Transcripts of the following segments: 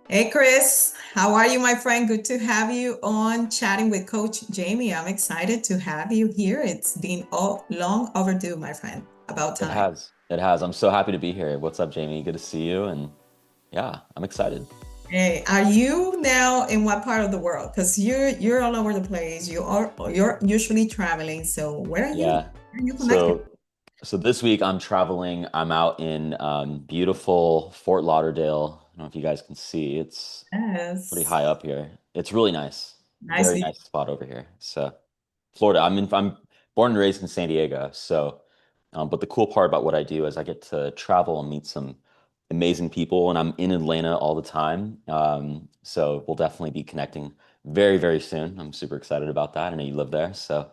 Hey Chris, how are you, my friend? Good to have you on chatting with Coach Jeimy. I'm excited to have you here. It's been long overdue, my friend. About It time. has. It has. I'm so happy to be here. What's up, Jamie? Good to see you. And yeah, I'm excited. Hey, are you now in what part of the world? Because you're all over the place. You're usually traveling. So where are you? Yeah. Where are you connected? So this week I'm traveling. I'm out in beautiful Fort Lauderdale. I don't know if you guys can see. It's pretty Yes. high up here. It's really nice. Very Nicely. nice spot over here. So Florida. I'm born and raised in San Diego. But the cool part about what I do is I get to travel and meet some amazing people, and I'm in Atlanta all the time. So we'll definitely be connecting very, very soon. I'm super excited about that. I know you live there, so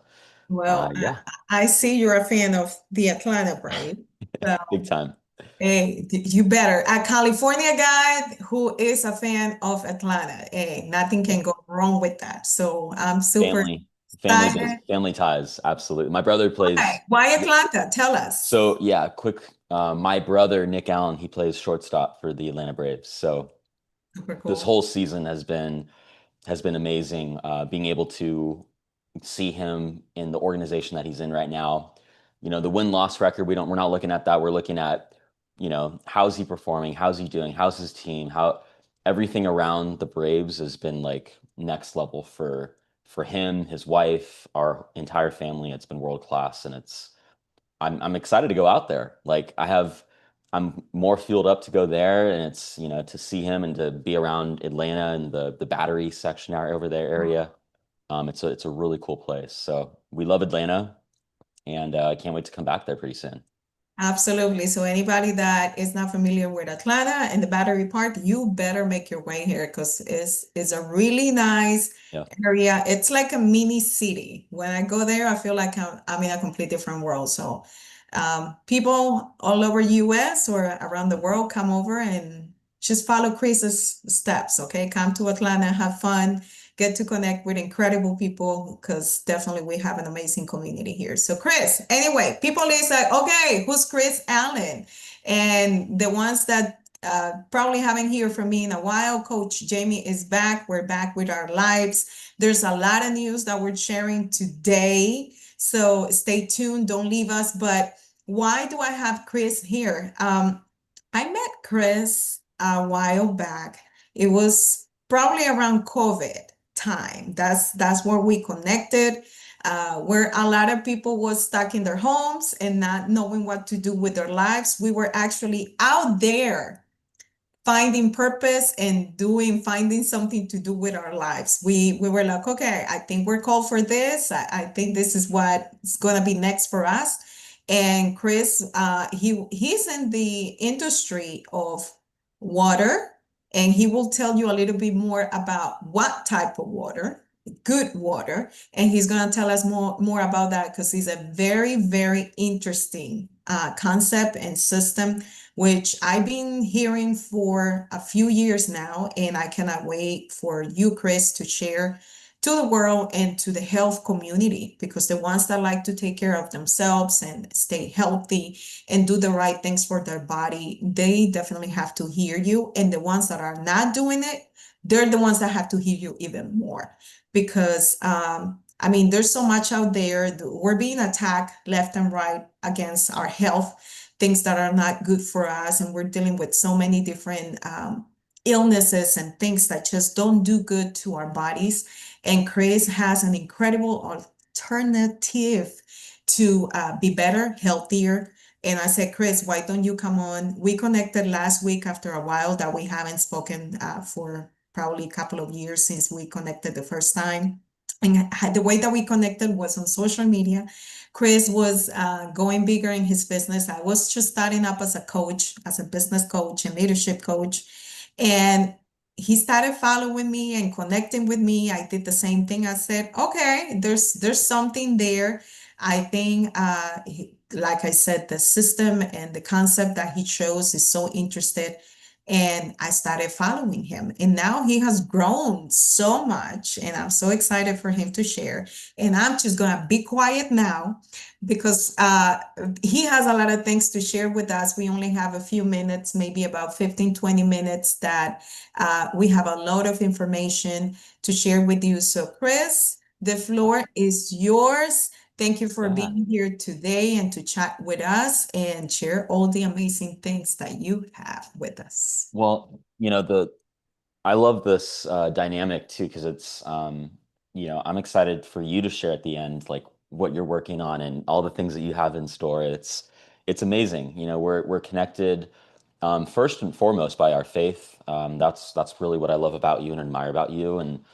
Well, yeah, I see you're a fan of the Atlanta Braves. So big time. hey, you better. A California guy who is a fan of Atlanta. Hey, nothing Yeah. can go wrong with that. So I'm super Family, excited. family ties. Absolutely. My brother Why? plays. Why Atlanta? Tell us. So yeah, quick. My brother Nick Allen, he plays shortstop for the Atlanta Braves. So Super this cool. whole season has been amazing. Being able to see him in the organization that he's in right now. The win-loss record, we're not looking at that. We're looking at, how's he performing? How's he doing? How's his team? How everything around the Braves has been like next level for him, his wife, our entire family. It's been world class, and I'm excited to go out there. I'm more fueled up to go there, and it's to see him and to be around Atlanta and the Battery section over there area. It's a really cool place. So we love Atlanta, and I can't wait to come back there pretty soon. Absolutely. So anybody that is not familiar with Atlanta and the Battery Park, you better make your way here because it's a really nice Yeah, area. It's like a mini city. When I go there, I feel like I'm in a complete different world. So people all over US or around the world come over and just follow Chris's steps. Okay, come to Atlanta, have fun, get to connect with incredible people because definitely we have an amazing community here. So, Chris, anyway, people is like, okay, who's Chris Allen? And the ones that probably haven't heard from me in a while, Coach Jeimy is back. We're back with our lives. There's a lot of news that we're sharing today. So stay tuned, don't leave us. But why do I have Chris here? I met Chris a while back. It was probably around COVID time. That's where we connected. Where a lot of people was stuck in their homes and not knowing what to do with their lives. We were actually out there finding purpose and finding something to do with our lives. We were like, okay, I think we're called for this. I think this is what's gonna be next for us. And Chris, he's in the industry of water, and he will tell you a little bit more about what type of water, good water, and he's gonna tell us more about that because it's a very interesting concept and system which I've been hearing for a few years now, and I cannot wait for you, Chris, to share to the world and to the health community because the ones that like to take care of themselves and stay healthy and do the right things for their body, they definitely have to hear you. And the ones that are not doing it, they're the ones that have to hear you even more because I mean, there's so much out there. We're being attacked left and right against our health, things that are not good for us. And we're dealing with so many different illnesses and things that just don't do good to our bodies. And Chris has an incredible alternative to be better, healthier. And I said, Chris, why don't you come on? We connected last week after a while that we haven't spoken for probably a couple of years since we connected the first time. And the way that we connected was on social media. Chris was going bigger in his business. I was just starting up as a coach, as a business coach and leadership coach. And he started following me and connecting with me. I did the same thing. I said, okay, there's something there. I think like I said, the system and the concept that he chose is so interested. and I started following him. And now he has grown so much, and I'm so excited for him to share. And I'm just gonna be quiet now because he has a lot of things to share with us. We only have a few minutes, maybe about 15, 20 minutes that we have a lot of information to share with you. So, Chris, the floor is yours. Thank you for Yeah. being here today and to chat with us and share all the amazing things that you have with us. Well, I love this dynamic too, because I'm excited for you to share at the end, like what you're working on and all the things that you have in store. It's amazing. We're connected first and foremost by our faith. That's really what I love about you and admire about you. And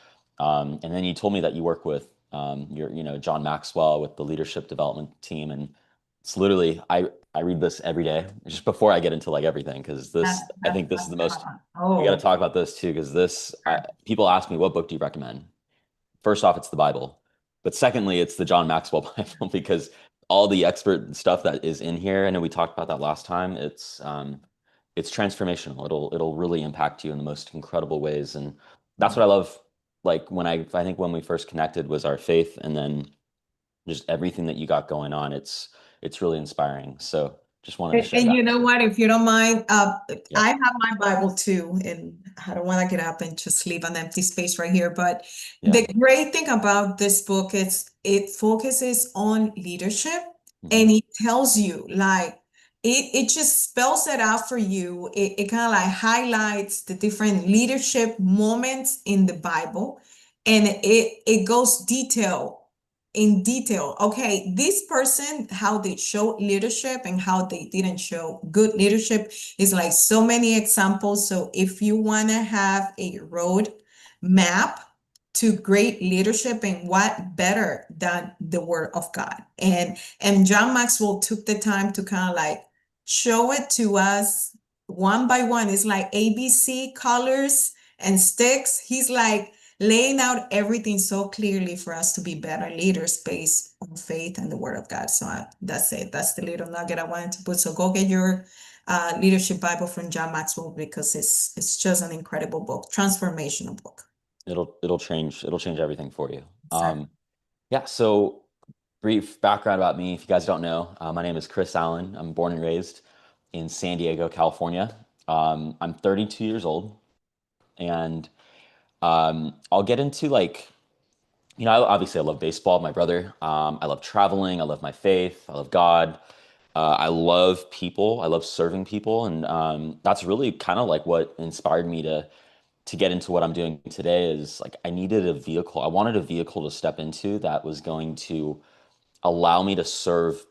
then you told me that you work with John Maxwell with the leadership development team, and it's literally I read this every day just before I get into like everything because I think this is the most we got to Oh, talk about this too, because people ask me, what book do you recommend? First off, it's the Bible. But secondly, it's the John Maxwell Bible because all the expert stuff that is in here, I know we talked about that last time, it's transformational. It'll really impact you in the most incredible ways. And that's what I love. Like I think when we first connected was our faith, and then just everything that you got going on. It's really inspiring. So just wanted to share and that you with know you. what? If you don't mind, Yeah. I have my Bible too, and I don't want to get up and just leave an empty space right here. But Yeah. the great thing about this book is it focuses on leadership and Hmm. it tells you like it just spells it out for you. It kind of like highlights the different leadership moments in the Bible, and it goes in detail. Okay, this person, how they show leadership and how they didn't show good leadership is like so many examples. So if you want to have a road map to great leadership, and what better than the word of God. And John Maxwell took the time to kind of like show it to us one by one. It's like ABC colors and sticks. He's like laying out everything so clearly for us to be better leaders based on faith and the word of God. So that's it. That's the little nugget I wanted to put. So go get your leadership Bible from John Maxwell because it's just an incredible book, transformational book. It'll change everything for you. Exactly. Yeah, so brief background about me. If you guys don't know, my name is Chris Allen. I'm born and raised in San Diego, California. I'm 32 years old, and I'll get into like, obviously I love baseball, my brother. I love traveling. I love my faith. I love God. I love people. I love serving people, and that's really kind of like what inspired me to get into what I'm doing today. Is like I needed a vehicle. I wanted a vehicle to step into that was going to allow me to serve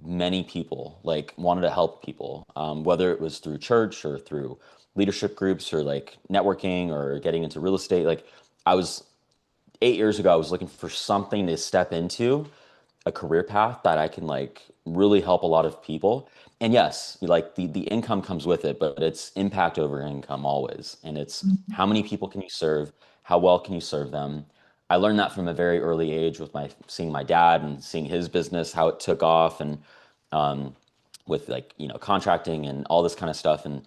many people, like wanted to help people, whether it was through church or through leadership groups or like networking or getting into real estate. Like I was 8 years ago, I was looking for something to step into, a career path that I can like really help a lot of people. And yes, like the income comes with it, but it's impact over income always. And it's how many people can you serve? How well can you serve them? I learned that from a very early age with my seeing my dad and seeing his business, how it took off, and um, with like contracting and all this kind of stuff. And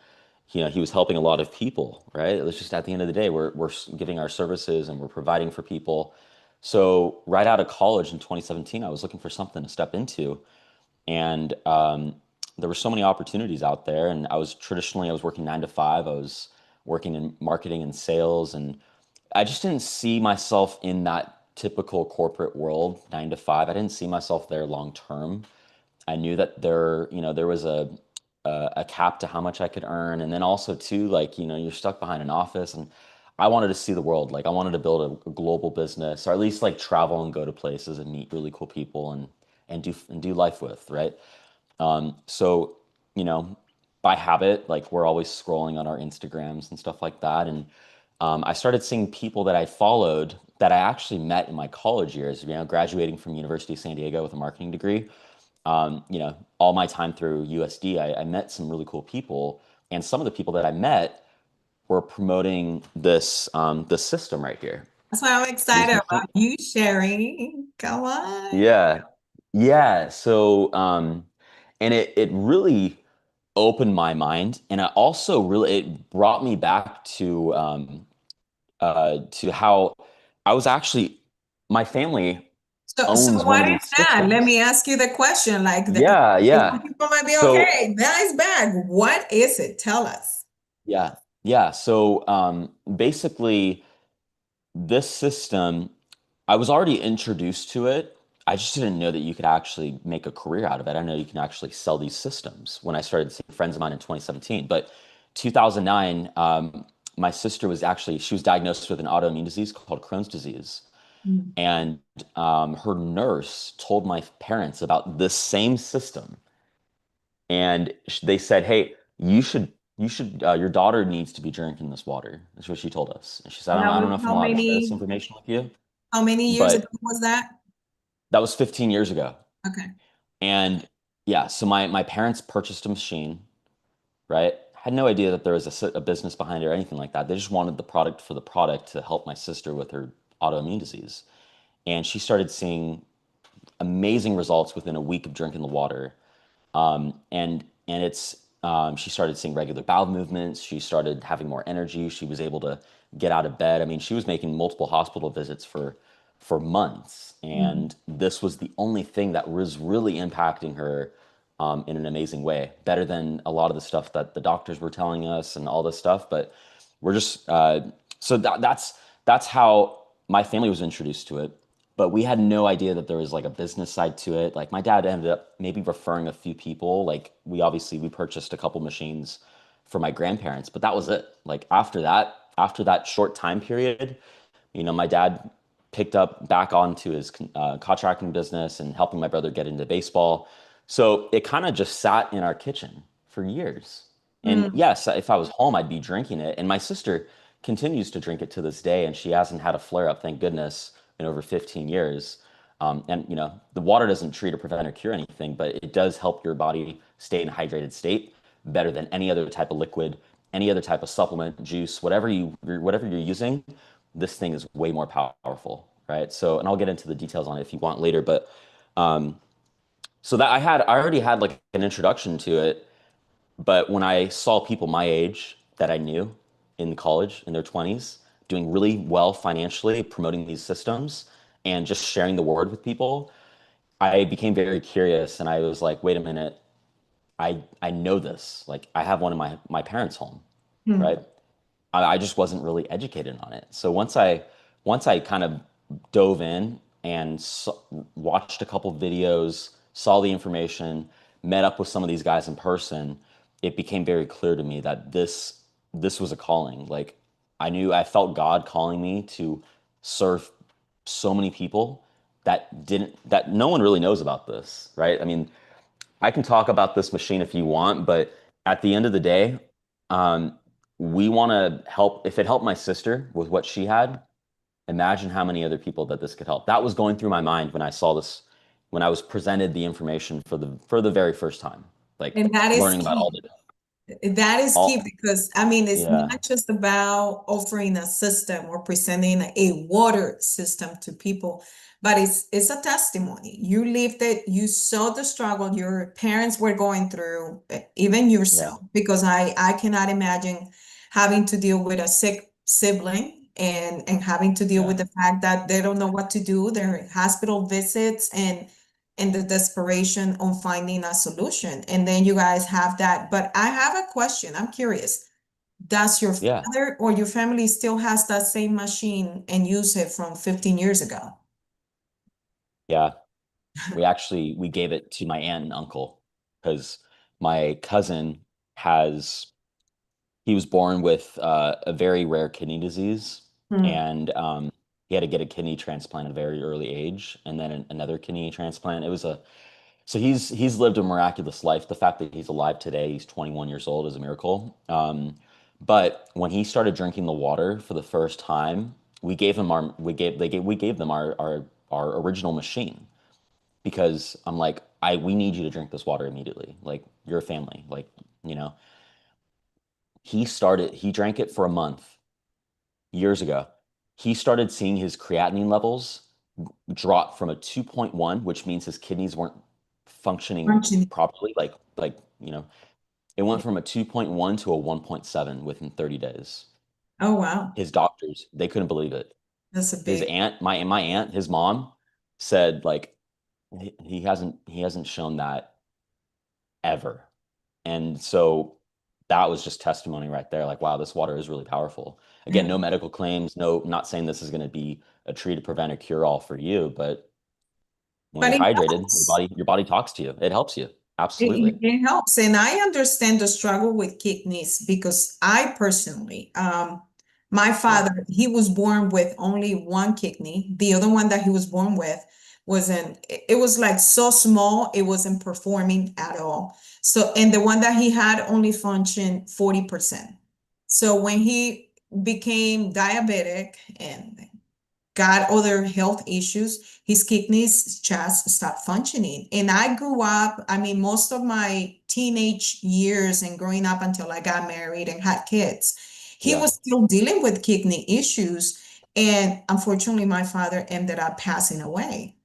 he was helping a lot of people, right? It was just at the end of the day, we're giving our services and we're providing for people. So right out of college in 2017, I was looking for something to step into, and there were so many opportunities out there. And I was working 9 to 5. I was working in marketing and sales, and I just didn't see myself in that typical corporate world, 9 to 5. I didn't see myself there long term. I knew that there was a cap to how much I could earn, and then also too, like you're stuck behind an office, and I wanted to see the world. Like I wanted to build a global business, or at least like travel and go to places and meet really cool people and do life with, right? So you know, by habit, like we're always scrolling on our Instagrams and stuff like that, and I started seeing people that I followed that I actually met in my college years. Graduating from University of San Diego with a marketing degree, all my time through USD, I met some really cool people, and some of the people that I met were promoting this system right here. That's why I'm These excited machine, about you sharing. Come on. yeah, yeah. So, and it really. opened my mind, and I also really it brought me back to how I was actually my family So owns one what of is these that? Let me systems. ask you the question. Like Yeah, some yeah. people might be So okay, nice bag. What is it? Tell us. yeah, yeah. So basically, this system, I was already introduced to it. I just didn't know that you could actually make a career out of it. I didn't know you can actually sell these systems when I started seeing friends of mine in 2017. But 2009, my sister was actually, she was diagnosed with an autoimmune disease called Crohn's disease. Mm. And her nurse told my parents about this same system. And they said, hey, your daughter needs to be drinking this water. That's what she told us. And she said, And that I was don't know if I'm allowed to share this information with you, how many years ago but was that? that was 15 years ago. Okay. And yeah, so my parents purchased a machine, right? Had no idea that there was a business behind it or anything like that. They just wanted the product for the product to help my sister with her autoimmune disease. And she started seeing amazing results within a week of drinking the water. And it's she started seeing regular bowel movements. She started having more energy. She was able to get out of bed. I mean, she was making multiple hospital visits for months, Mm. and this was the only thing that was really impacting her in an amazing way, better than a lot of the stuff that the doctors were telling us and all this stuff. But we're just so that's how my family was introduced to it, but we had no idea that there was like a business side to it. Like my dad ended up maybe referring a few people. Like we purchased a couple machines for my grandparents, but that was it. Like after that short time period, my dad picked up back onto his contracting business and helping my brother get into baseball. So it kind of just sat in our kitchen for years. And Mm. yes, if I was home, I'd be drinking it. And my sister continues to drink it to this day, and she hasn't had a flare up, thank goodness, in over 15 years. And the water doesn't treat or prevent or cure anything, but it does help your body stay in a hydrated state better than any other type of liquid, any other type of supplement, juice, whatever you're using. This thing is way more powerful, right? So, and I'll get into the details on it if you want later, but so that I already had like an introduction to it, but when I saw people my age that I knew in college in their 20s doing really well financially, promoting these systems and just sharing the word with people, I became very curious and I was like, wait a minute, I know this. Like I have one in my parents' home, Mm. right? I just wasn't really educated on it. So once I kind of dove in and watched a couple videos, saw the information, met up with some of these guys in person, it became very clear to me that this was a calling. Like I felt God calling me to serve so many people that no one really knows about this, right? I mean, I can talk about this machine if you want, but at the end of the day, um, we want to help. If it helped my sister with what she had, imagine how many other people that this could help. That was going through my mind when I saw this, when I was presented the information for the very first time, like And that is learning about key. That is key all, because I mean it's yeah, not just about offering a system or presenting a water system to people, but it's a testimony. You lived it, you saw the struggle your parents were going through, even yeah, yourself, because I cannot imagine having to deal with a sick sibling and having to deal with yeah, the fact that they don't know what to do, their hospital visits and the desperation on finding a solution. And then you guys have that. But I have a question. I'm curious. Does your yeah, father or your family still has that same machine and use it from 15 years ago? yeah. We gave it to my aunt and uncle because my cousin has he was born with a very rare kidney disease, Hmm. and he had to get a kidney transplant at a very early age, and then another kidney transplant. It was a so he's lived a miraculous life. The fact that he's alive today, he's 21 years old, is a miracle. But when he started drinking the water for the first time, we gave them our original machine because I'm like we need you to drink this water immediately. Like you're a family, like you know he drank it for a month years ago. He started seeing his creatinine levels drop from a 2.1, which means his kidneys weren't functioning Functioning. properly, like It went from a 2.1 to a 1.7 within 30 days. Oh, wow. His doctors, they couldn't believe it. That's a His big. aunt, my aunt, his mom said like he hasn't shown that ever. And so that was just testimony right there. Like, wow, this water is really powerful. Again, no medical claims, no, not saying this is going to be a treat to prevent a cure all for you, but when But you're it hydrated, helps. your body talks to you. It helps you. It, Absolutely. it helps. And I understand the struggle with kidneys because I personally, my Yeah. father, he was born with only one kidney. The other one that he was born with wasn't, it was like so small, it wasn't performing at all. So, and the one that he had only functioned 40%. So when he became diabetic and got other health issues, his kidneys just stopped functioning. And I grew up, I mean, most of my teenage years and growing up until I got married and had kids, he Yeah. was still dealing with kidney issues. And unfortunately, my father ended up passing away.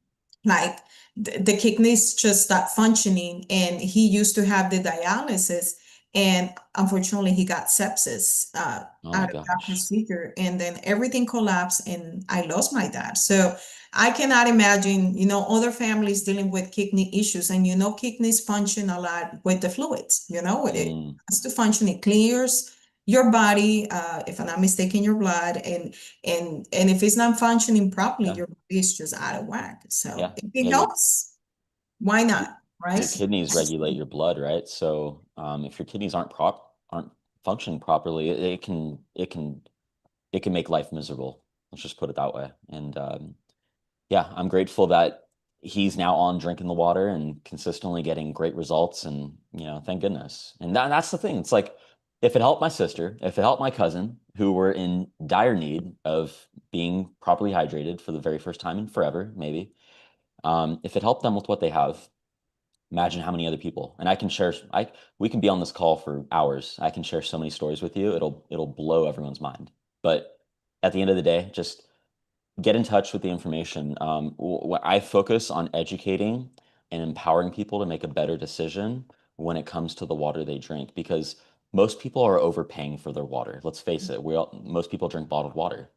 Like the kidneys just stopped functioning, and he used to have the dialysis. And unfortunately, he got sepsis Oh my out of that gosh. procedure, and then everything collapsed, and I lost my dad. So I cannot imagine, other families dealing with kidney issues, and kidneys function a lot with the fluids. It Mm, has to function. It clears your body, if I'm not mistaken, your blood, and if it's not functioning properly, yeah. your body is just out of whack. So Yeah. if it Yeah. helps, why Your, not? your Right? kidneys regulate your blood, right? So if your kidneys aren't functioning properly, it can make life miserable. Let's just put it that way. And yeah, I'm grateful that he's now on drinking the water and consistently getting great results. And thank goodness. And that's the thing. It's like if it helped my sister, if it helped my cousin, who were in dire need of being properly hydrated for the very first time in forever, maybe, if it helped them with what they have, imagine how many other people. And I can share. We can be on this call for hours. I can share so many stories with you. It'll blow everyone's mind. But at the end of the day, just get in touch with the information. I focus on educating and empowering people to make a better decision when it comes to the water they drink, because most people are overpaying for their water. Let's face it, most people drink bottled water,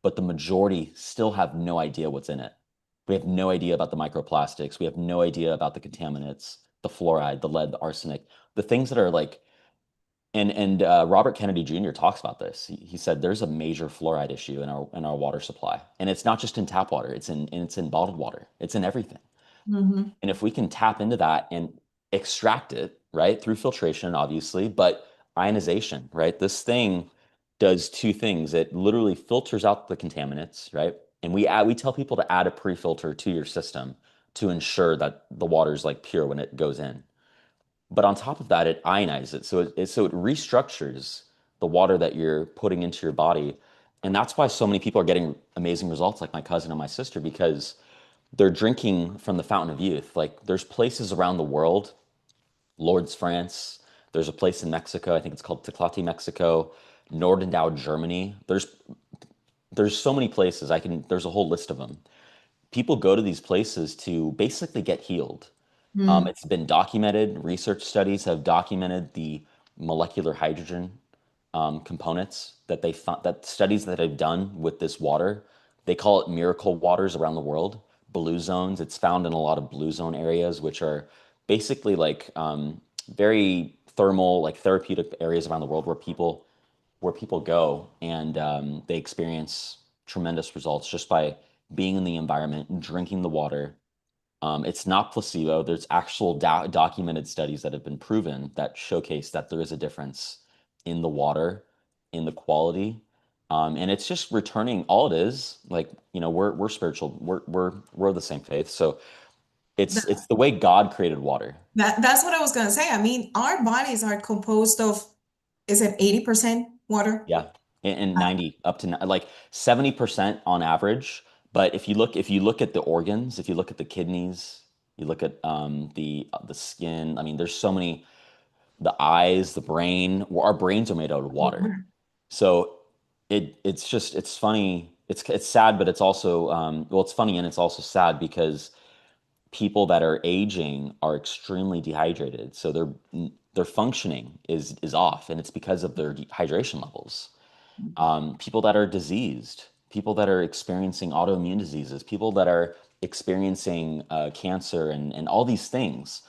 but the majority still have no idea what's in it. We have no idea about the microplastics. We have no idea about the contaminants, the fluoride, the lead, the arsenic, the things that are like, and Robert Kennedy Jr. talks about this. He said there's a major fluoride issue in our water supply, and it's not just in tap water. It's in bottled water. It's in everything. Mhm. And if we can tap into that and extract it, right, through filtration, obviously, but ionization, right? This thing does two things. It literally filters out the contaminants, right? And we tell people to add a pre-filter to your system to ensure that the water is like pure when it goes in. But on top of that, it ionizes it. So it restructures the water that you're putting into your body. And that's why so many people are getting amazing results, like my cousin and my sister, because they're drinking from the fountain of youth. Like there's places around the world, Lourdes, France. There's a place in Mexico. I think it's called Teclati, Mexico. Nordendau, Germany. There's so many places. There's a whole list of them. People go to these places to basically get healed. Mm. It's been documented. Research studies have documented the molecular hydrogen components that studies that have done with this water. They call it miracle waters around the world, blue zones. It's found in a lot of blue zone areas, which are basically like very thermal, like therapeutic areas around the world where people go and they experience tremendous results just by being in the environment and drinking the water. It's not placebo. There's actual documented studies that have been proven that showcase that there is a difference in the water, in the quality, and it's just returning. All it is, like we're spiritual. We're the same faith. So it's the way God created water. That's what I was gonna say. I mean, our bodies are composed of, is it 80% water? Yeah, and 90 up to like 70% on average. But if you look at the organs, if you look at the kidneys, you look at the skin. I mean, there's so many. The eyes, the brain. Well, our brains are made out of water. Water. So it's funny. It's sad, but it's also well, it's funny and it's also sad because people that are aging are extremely dehydrated, so their functioning is off, and it's because of their hydration levels. People that are diseased, people that are experiencing autoimmune diseases, people that are experiencing cancer and all these things,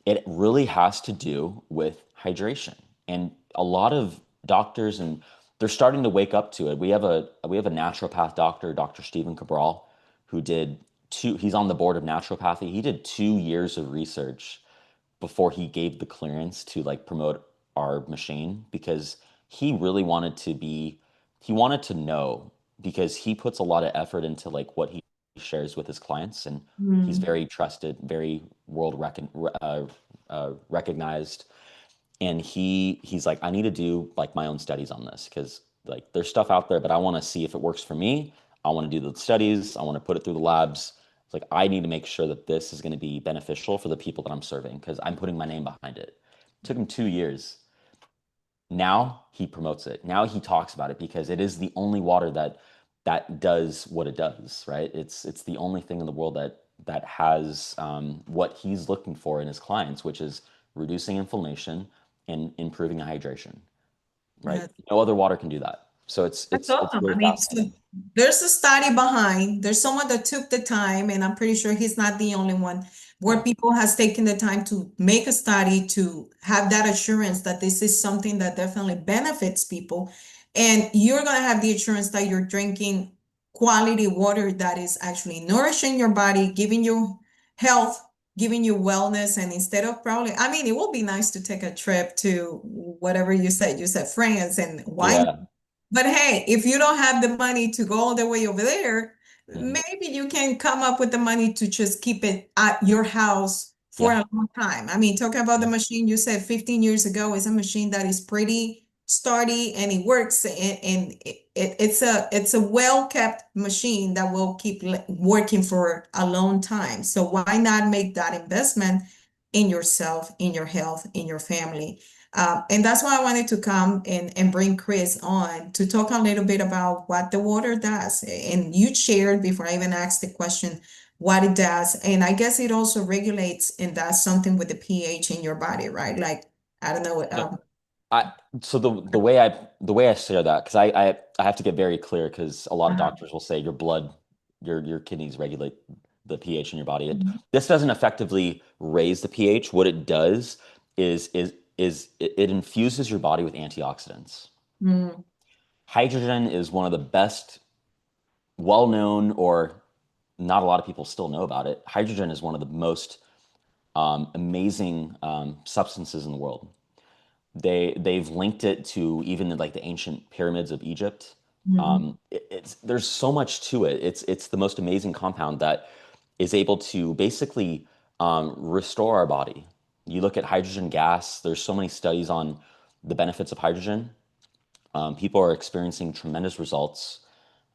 it really has to do with hydration. And a lot of doctors and they're starting to wake up to it. We have a naturopath doctor, Dr. Stephen Cabral, who did he's on the board of naturopathy. He did 2 years of research before he gave the clearance to like promote our machine because he really he wanted to know because he puts a lot of effort into like what he shares with his clients, and he's Mm. very trusted, very recognized. And he's like, I need to do like my own studies on this because like there's stuff out there, but I want to see if it works for me. I want to do the studies. I want to put it through the labs. It's like I need to make sure that this is going to be beneficial for the people that I'm serving because I'm putting my name behind it. It took him 2 years. Now he promotes it. Now he talks about it because it is the only water that does what it does, right? It's the only thing in the world that has what he's looking for in his clients, which is reducing inflammation and improving hydration, right? Yeah. No other water can do that. So it's That's it's it's awesome. I really mean, so fascinating. there's a study behind, there's someone that took the time, and I'm pretty sure he's not the only one, where Yeah. people has taken the time to make a study to have that assurance that this is something that definitely benefits people. And you're going to have the assurance that you're drinking quality water that is actually nourishing your body, giving you health, giving you wellness. And instead of probably, I mean, it will be nice to take a trip to whatever you said France, and why Yeah. but hey, if you don't have the money to go all the way over there, Mhm. maybe you can come up with the money to just keep it at your house for Yeah. a long time. I mean, talking about the Yeah. machine you said 15 years ago is a machine that is pretty sturdy and it works, and it's a well kept machine that will keep working for a long time. So why not make that investment in yourself, in your health, in your family? And that's why I wanted to come and bring Chris on to talk a little bit about what the water does. And you shared before I even asked the question what it does. And I guess it also regulates and does something with the pH in your body, right? Like, I don't know. So I so the way I share that because I have to get very clear because a lot of Uh, doctors will say your blood, your kidneys regulate the pH in your body. Mhm. This doesn't effectively raise the pH. What it does is it infuses your body with antioxidants. Mm, Hydrogen is one of the best well-known, or not a lot of people still know about it. Hydrogen is one of the most amazing substances in the world. They've linked it to even like the ancient pyramids of Egypt. mhm. It's there's so much to it. It's the most amazing compound that is able to basically restore our body. You look at hydrogen gas. There's so many studies on the benefits of hydrogen. People are experiencing tremendous results,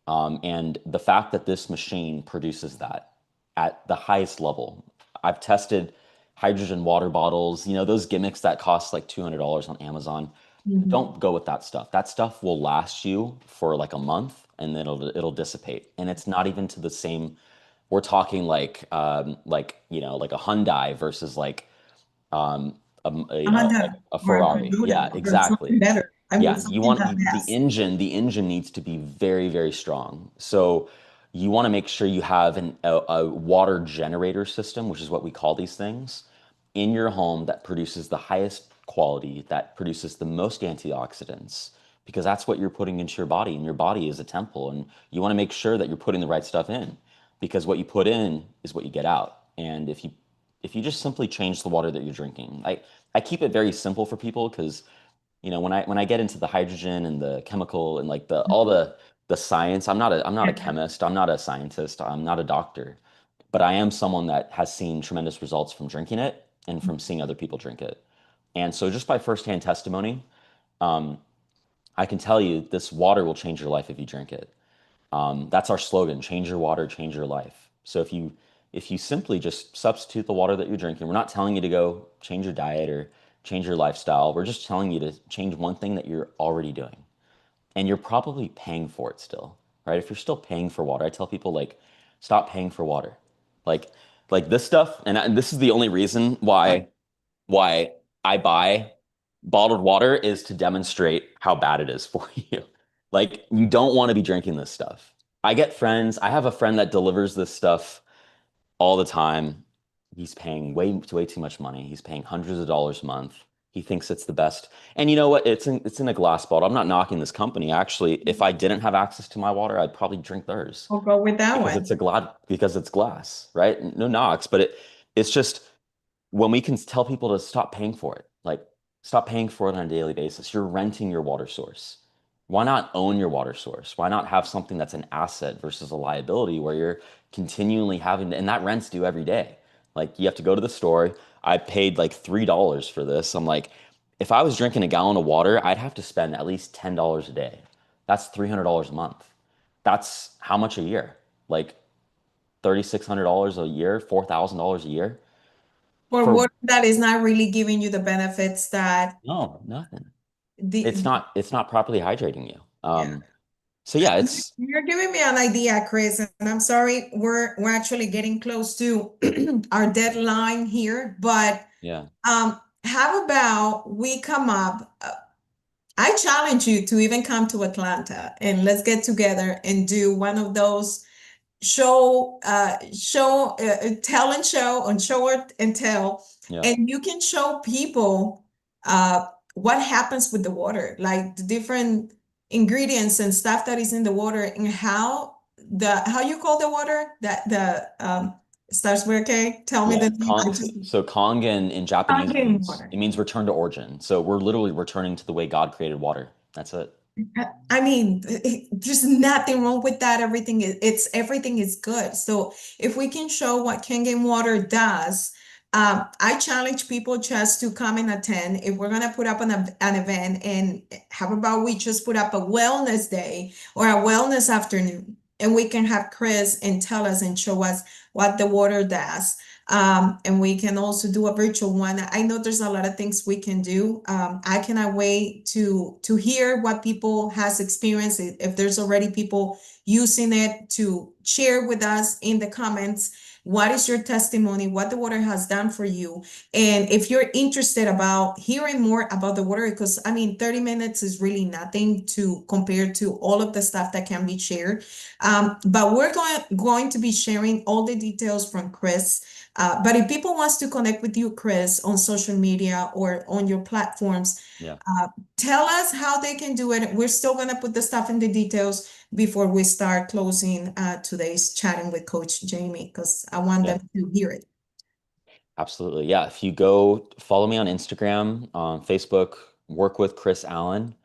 and the fact that this machine produces that at the highest level. I've tested hydrogen water bottles, those gimmicks that cost like $200 on Amazon. Mhm. Don't go with that stuff. That stuff will last you for like a month and then it'll dissipate. And it's not even to the same. We're talking like a Hyundai versus like like Honda a or Ferrari. Toyota Yeah, or something exactly. better. I mean, Yeah, you something want that the lasts. engine. The engine needs to be very, very strong. So you want to make sure you have a water generator system, which is what we call these things, in your home that produces the highest quality, that produces the most antioxidants, because that's what you're putting into your body, and your body is a temple, and you want to make sure that you're putting the right stuff in, because what you put in is what you get out. And if you just simply change the water that you're drinking, I keep it very simple for people because when I get into the hydrogen and the chemical and like the all the science, I'm not a Yeah. chemist, I'm not a scientist, I'm not a doctor, but I am someone that has seen tremendous results from drinking it and from seeing other people drink it. And so just by firsthand testimony, um, I can tell you this water will change your life if you drink it. That's our slogan: change your water, change your life. So if you simply just substitute the water that you're drinking, we're not telling you to go change your diet or change your lifestyle. We're just telling you to change one thing that you're already doing. And you're probably paying for it still, right? If you're still paying for water, I tell people like stop paying for water. Like Like this stuff, and this is the only reason why I buy bottled water is to demonstrate how bad it is for you. Like you don't want to be drinking this stuff. I have a friend that delivers this stuff all the time. He's paying way too much money. He's paying hundreds of dollars a month. He thinks it's the best. And you know what? It's in a glass bottle. I'm not knocking this company. Actually, if I didn't have access to my water, I'd probably drink theirs We'll go with that one. because it's glass, right? No knocks, but it's just when we can tell people to stop paying for it, like stop paying for it on a daily basis. You're renting your water source. Why not own your water source? Why not have something that's an asset versus a liability where you're continually having to, and that rent's due every day. Like you have to go to the store. I paid like $3 for this. I'm like, if I was drinking a gallon of water, I'd have to spend at least $10 a day. That's $300 a month. That's how much a year? Like $3,600 a year, $4,000 a year For for water that is not really giving you the benefits that no, nothing. the It's not properly hydrating you. yeah. So yeah, it's You're giving me an idea, Chris, and I'm sorry, we're actually getting close to our deadline here, but yeah, how about we come up? I challenge you to even come to Atlanta and let's get together and do one of those talent show on show and tell, yeah. and you can show people uh what happens with the water, like the different ingredients and stuff that is in the water, and how you call the water that the starts with K. Tell me Yeah. the name. I just So Kangen in Japanese Kangen means water. it means return to origin. So we're literally returning to the way God created water. That's it. I mean, there's nothing wrong with that. Everything is good. So if we can show what Kangen water does, I challenge people just to come and attend. If we're gonna put up an event, and how about we just put up a wellness day or a wellness afternoon, and we can have Chris and tell us and show us what the water does. And we can also do a virtual one. I know there's a lot of things we can do. I cannot wait to hear what people has experienced. If there's already people using it, to share with us in the comments. What is your testimony? What the water has done for you? And if you're interested about hearing more about the water, because I mean, 30 minutes is really nothing to compare to all of the stuff that can be shared. But we're going to be sharing all the details from Chris. But if people wants to connect with you, Chris, on social media or on your platforms, Yeah. uh, tell us how they can do it. We're still gonna put the stuff in the details before we start closing today's chatting with Coach Jeimy, because I want Yeah. them to hear it. Absolutely. Yeah. If you go follow me on Instagram, on Facebook, work with Chris Allen.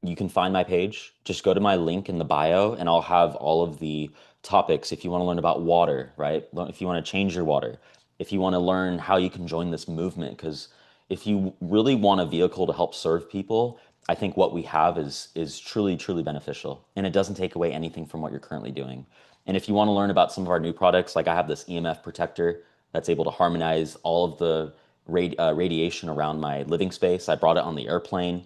You can find my page. Just go to my link in the bio, and I'll have all of the topics. If you want to learn about water, right? If you want to change your water, if you want to learn how you can join this movement, because if you really want a vehicle to help serve people, I think what we have is truly beneficial, and it doesn't take away anything from what you're currently doing. And if you want to learn about some of our new products, like I have this EMF protector that's able to harmonize all of the radiation around my living space. I brought it on the airplane.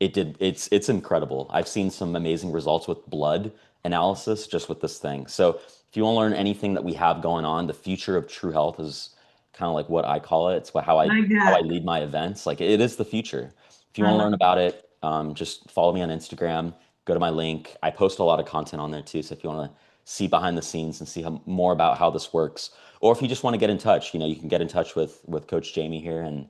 It's incredible. I've seen some amazing results with blood analysis just with this thing. So if you want to learn anything that we have going on, the future of true health is kind of like what I call it. It's My how I God, lead my events. Like it is the future. If you I want to love learn about it, just follow me on Instagram. Go to my link. I post a lot of content on there too. So if you want to see behind the scenes and see more about how this works, or if you just want to get in touch, you can get in touch with Coach Jeimy here, and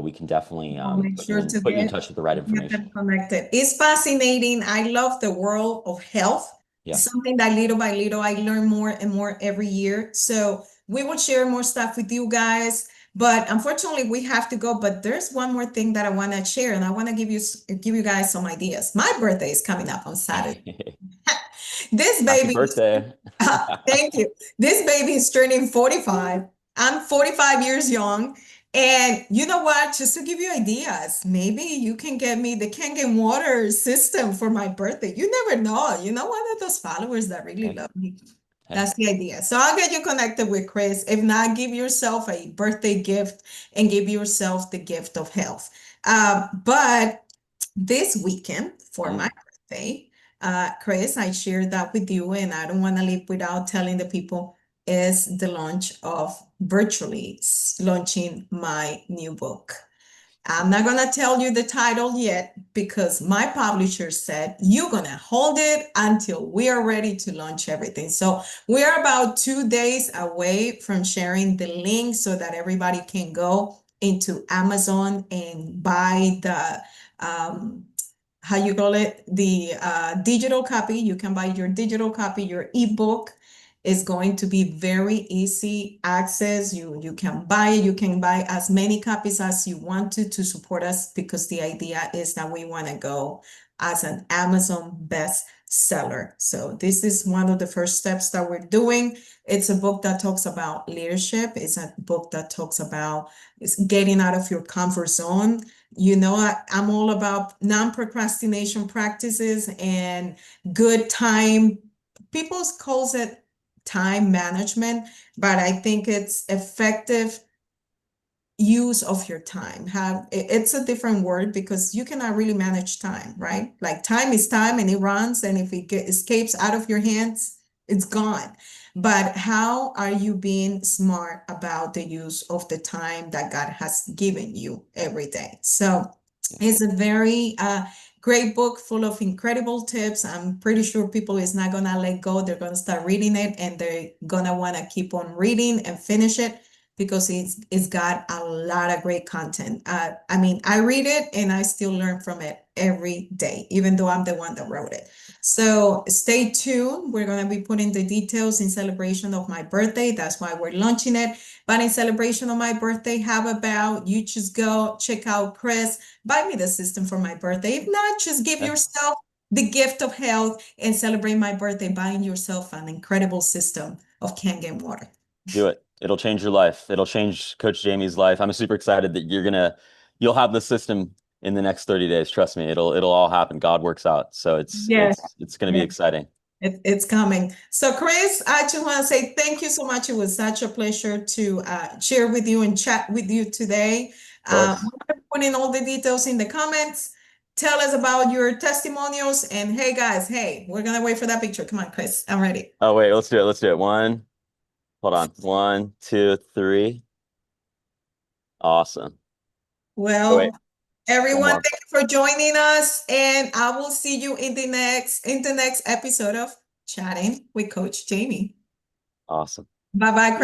we can definitely I'll make sure to put you in touch with the right get them information. connected. It's fascinating. I love the world of health. Yeah. It's something that little by little I learn more and more every year. So we will share more stuff with you guys. But unfortunately, we have to go. But there's one more thing that I want to share, and I want to give you guys some ideas. My birthday is coming up on Saturday. This Happy baby birthday. Thank you. This baby is turning 45. I'm 45 years young. And you know what? Just to give you ideas, maybe you can get me the Kangen water system for my birthday. You never know. You know, one of those followers that really Hey, love me. hey. That's the idea. So I'll get you connected with Chris. If not, give yourself a birthday gift and give yourself the gift of health. But this weekend for my Mm, birthday, Chris, I shared that with you, and I don't want to leave without telling the people. is the launch of virtually launching my new book. I'm not going to tell you the title yet because my publisher said you're going to hold it until we are ready to launch everything. So we are about 2 days away from sharing the link so that everybody can go into Amazon and buy the how you call it, the digital copy. You can buy your digital copy, your ebook is going to be very easy access. You can buy it. You can buy as many copies as you want to support us because the idea is that we want to go as an Amazon bestseller. So this is one of the first steps that we're doing. It's a book that talks about leadership. It's a book that talks about getting out of your comfort zone. You know, I'm all about non-procrastination practices and good time. People calls it time management, but I think it's effective use of your time. It's a different word because you cannot really manage time, right? Like time is time and it runs, and if it escapes out of your hands, it's gone. But how are you being smart about the use of the time that God has given you every day? So it's a very great book full of incredible tips. I'm pretty sure people is not gonna let go. They're gonna start reading it and they're gonna want to keep on reading and finish it because it's got a lot of great content. I mean, I read it and I still learn from it every day, even though I'm the one that wrote it. So stay tuned. We're going to be putting the details in celebration of my birthday. That's why we're launching it. But in celebration of my birthday, how about you just go check out Chris, buy me the system for my birthday. If not, just give Yeah, yourself the gift of health and celebrate my birthday buying yourself an incredible system of Kangen water. do it. It'll change your life. It'll change Coach Jeimy's life. I'm super excited that you'll have the system in the next 30 days. Trust me, it'll all happen. God works out. So it's Yes. it's going to be exciting. It's coming. So, Chris, I just want to say thank you so much. It was such a pleasure to share with you and chat with you today. Of course. We're gonna put in all the details in the comments. Tell us about your testimonials. And hey, guys, hey, we're going to wait for that picture. Come on, Chris. I'm ready. Oh, wait, let's do it. Let's do it. Hold on. 1, 2, 3. Awesome. Oh, Well, wait, one everyone, more. thank you for joining us. And I will see you in the next episode of Chatting with Coach Jeimy. Awesome. Bye-bye, Chris.